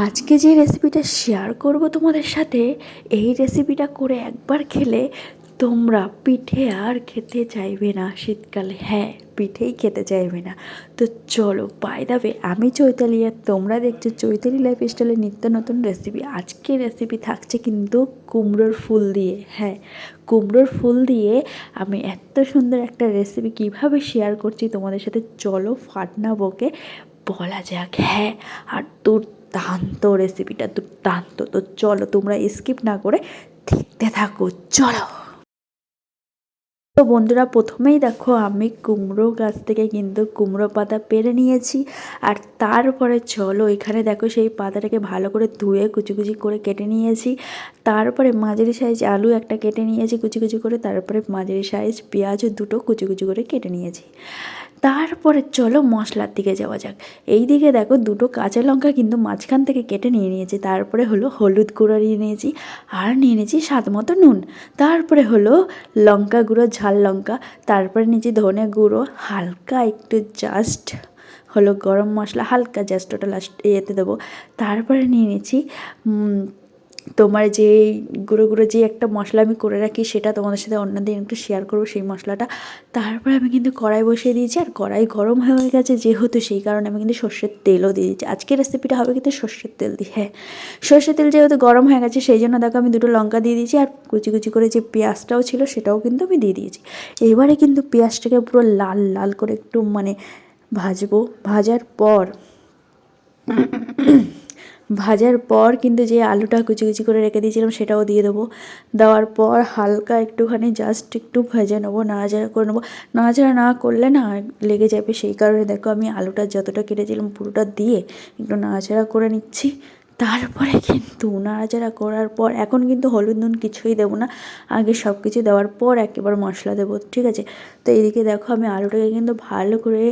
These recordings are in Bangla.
আজকে যে রেসিপিটা শেয়ার করব তোমাদের সাথে, এই রেসিপিটা করে একবার খেলে তোমরা পিঠে আর খেতে চাইবে না শীতকালে। হ্যাঁ, পিঠেই খেতে চাইবে না। তো চলো, বাই দ্য ওয়ে, আমি চৈতালি আর তোমরা দেখছো চৈতালি লাইফস্টাইলের নিত্য নতুন রেসিপি। আজকের রেসিপি থাকছে কিন্তু কুমড়োর ফুল দিয়ে। হ্যাঁ, কুমড়োর ফুল দিয়ে আমি এত সুন্দর একটা রেসিপি কিভাবে শেয়ার করছি তোমাদের সাথে, চলো ফাটনা বকে বলা যাক। হ্যাঁ, আর দুর্দান্ত রেসিপিটা, দুর্দান্ত। তো চলো, তোমরা স্কিপ না করে দেখতে থাকো, চলো। তো বন্ধুরা, প্রথমেই দেখো আমি কুমড়ো গাছ থেকে কিন্তু কুমড়ো পাতা পেরে নিয়েছি। আর তারপরে চলো, এখানে দেখো সেই পাতাটাকে ভালো করে ধুয়ে কুচি কুচি করে কেটে নিয়েছি। তারপরে মাঝারি সাইজ আলু একটা কেটে নিয়েছি কুচি কুচি করে। তারপরে মাঝারি সাইজ পেঁয়াজও দুটো কুচি কুচি করে কেটে নিয়েছি। তারপরে চলো মশলার দিকে যাওয়া যাক। এই দিকে দেখো দুটো কাঁচা লঙ্কা কিন্তু মাঝখান থেকে কেটে নিয়ে নিয়েছি। তারপরে হলো হলুদ গুঁড়ো নিয়ে নিয়েছি, আর নিয়ে নিয়েছি স্বাদ মতো নুন। তারপরে হলো লঙ্কা গুঁড়ো, ঝাল লঙ্কা। তারপরে নিয়েছি ধনে গুঁড়ো, হালকা একটু জাস্ট হলো গরম মশলা, হালকা জাস্ট ওটা লাস্ট ইয়েতে দেবো। তারপরে নিয়ে নিয়েছি তোমার যে গুঁড়ো গুঁড়ো যে একটা মশলা আমি করে রাখি, সেটা তোমাদের সাথে অন্যদিন একটু শেয়ার করবো সেই মশলাটা। তারপরে আমি কিন্তু কড়াই বসিয়ে দিয়েছি, আর কড়াই গরম হয়ে গেছে যেহেতু, সেই কারণে আমি কিন্তু সর্ষের তেলও দিয়ে দিচ্ছি। আজকের রেসিপিটা হবে কিন্তু সর্ষের তেল দিয়ে। হ্যাঁ, সর্ষের তেল যেহেতু গরম হয়ে গেছে, সেই জন্য দেখো আমি দুটো লঙ্কা দিয়ে দিয়েছি, আর কুচি কুচি করে যে পেঁয়াজটাও ছিল সেটাও কিন্তু আমি দিয়ে দিয়েছি। এবারে কিন্তু পেঁয়াজটাকে পুরো লাল লাল করে একটু ভাজবো। ভাজার পর কিন্তু যে আলুটা কুচি কুচি করে রেখে দিয়েছিলাম সেটাও দিয়ে দেবো। দেওয়ার পর হালকা একটুখানি জাস্ট একটু ভেজে নেবো, নাড়াচাড়া করে নেবো। নাড়াচাড়া না করলে না লেগে যাবে, সেই কারণে দেখো আমি আলুটা যতটা কেটেছিলাম পুরোটা দিয়ে একটু নাড়াচাড়া করে নিচ্ছি। তারপরে কিন্তু নাড়াচাড়া করার পর এখন কিন্তু হলুদ নুন কিছুই দেবো না, আগে সব কিছু দেওয়ার পর একেবারে মশলা দেবো, ঠিক আছে? তো এইদিকে দেখো আমি আলুটাকে কিন্তু ভালো করে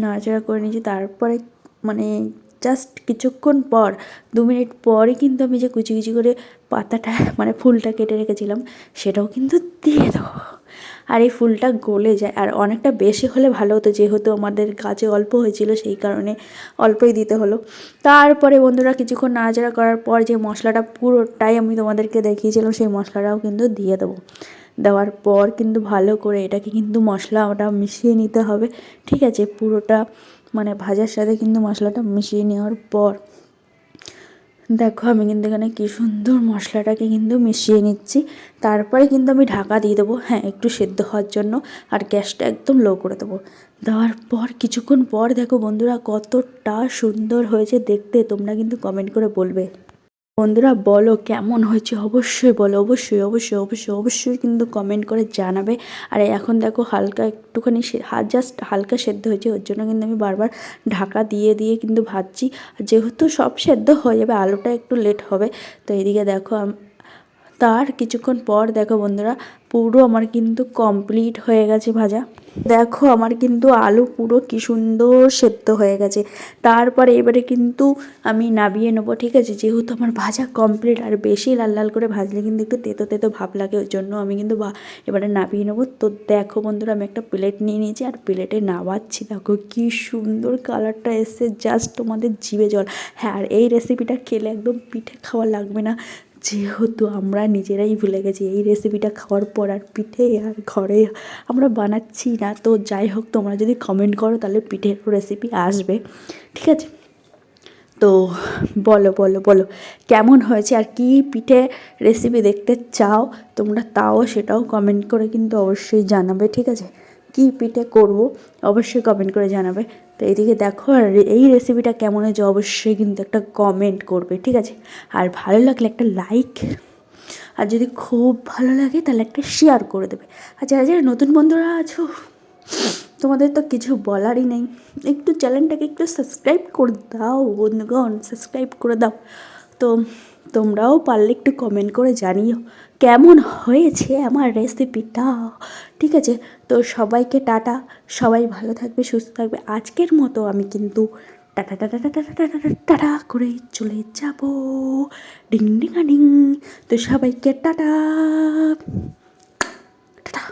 নাড়াচাড়া করে নিয়েছি। তারপরে জাস্ট কিছুক্ষণ পর 2 মিনিট পরই কিন্তু আমি যে কুচি কুচি করে পাতাটা ফুলটা কেটে রেখেছিলাম সেটাও কিন্তু দিয়ে দেবো। আর এই ফুলটা গলে যায়, আর অনেকটা বেশি হলে ভালো হতো, যেহেতু আমাদের গাছে অল্প হয়েছিল সেই কারণে অল্পই দিতে হলো। তারপরে বন্ধুরা কিছুক্ষণ নাড়াচাড়া করার পর যে মশলাটা পুরোটাই আমি তোমাদেরকে দেখিয়েছিলাম সেই মশলাটাও কিন্তু দিয়ে দেবো। দেওয়ার পর কিন্তু ভালো করে এটাকে কিন্তু মশলাটা মিশিয়ে নিতে হবে, ঠিক আছে? পুরোটা ভাজার সাথে কিন্তু মশলাটা মিশিয়ে নেওয়ার পর দেখো আমি কিন্তু এখানে কী সুন্দর মশলাটাকে কিন্তু মিশিয়ে নিচ্ছি। তারপরে কিন্তু আমি ঢাকা দিয়ে দেবো, হ্যাঁ, একটু সেদ্ধ হওয়ার জন্য। আর গ্যাসটা একদম লো করে দেবো। দেওয়ার পর কিছুক্ষণ পর দেখো বন্ধুরা কতটা সুন্দর হয়েছে দেখতে, তোমরা কিন্তু কমেন্ট করে বলবে। বন্ধুরা বলো কেমন হয়েছে, অবশ্যই বলো, অবশ্যই অবশ্যই অবশ্যই অবশ্যই কিন্তু কমেন্ট করে জানাবে। আর এখন দেখো হালকা একটুখানি জাস্ট হালকা সেদ্ধ হয়েছে, ওর জন্য কিন্তু আমি বারবার ঢাকা দিয়ে দিয়ে কিন্তু ভাজছি। যেহেতু সব সেদ্ধ হয়ে যাবে, আলুটা একটু লেট হবে। তো এদিকে দেখো তার কিছুক্ষণ পর দেখো বন্ধুরা পুরো আমার কিন্তু কমপ্লিট হয়ে গেছে ভাজা। দেখো আমার কিন্তু আলু পুরো কি সুন্দর সেদ্ধ হয়ে গেছে। তারপরে এবারে কিন্তু আমি নামিয়ে নেবো, ঠিক আছে? যেহেতু আমার ভাজা কমপ্লিট, আর বেশি লাল লাল করে ভাজলে কিন্তু একটু তেতো তেতো ভাব লাগে, ওই জন্য আমি কিন্তু এবারে নামিয়ে নেবো। তো দেখো বন্ধুরা আমি একটা প্লেট নিয়ে নিয়েছি, আর প্লেটে নামাচ্ছি। দেখো কি সুন্দর কালারটা এসছে, জাস্ট তোমাদের জিভে জল। হ্যাঁ, আর এই রেসিপিটা খেলে একদম পিঠে খাওয়া লাগবে না, যেহেতু আমরা নিজেরাই ভুলে গেছি এই রেসিপিটা খাওয়ার পর আর পিঠে আর ঘরে আমরা বানাচ্ছি না। তো যাই হোক, তোমরা যদি কমেন্ট করো তাহলে পিঠের রেসিপি আসবে, ঠিক আছে? তো বলো বলো বলো কেমন হয়েছে, আর কি পিঠে রেসিপি দেখতে চাও তোমরা, তাও সেটাও কমেন্ট করে কিন্তু অবশ্যই জানাবে, ঠিক আছে? কী পিঠে করব অবশ্যই কমেন্ট করে জানাবে। তো এইদিকে দেখো, আর এই রেসিপিটা কেমন হয়েছে অবশ্যই কিন্তু একটা কমেন্ট করবে, ঠিক আছে? আর ভালো লাগলে একটা লাইক, আর যদি খুব ভালো লাগে তাহলে একটা শেয়ার করে দেবে। আর যারা যারা নতুন বন্ধুরা আছো তোমাদের তো কিছু বলারই নেই, একটু চ্যানেলটাকে একটু সাবস্ক্রাইব করে দাও বন্ধুগণ, সাবস্ক্রাইব করে দাও। তো তোমরাও পারলে একটু কমেন্ট করে জানিও কেমন হয়েছে আমার রেসিপিটা, ঠিক আছে? তো সবাইকে টাটা, সবাই ভালো থাকবে, সুস্থ থাকবে। আজকের মতো আমি কিন্তু tata tata tata tata tata tata করে চলে যাব, ডিং ডিঙা ডিং। তো সবাইকে টাটা টাটা।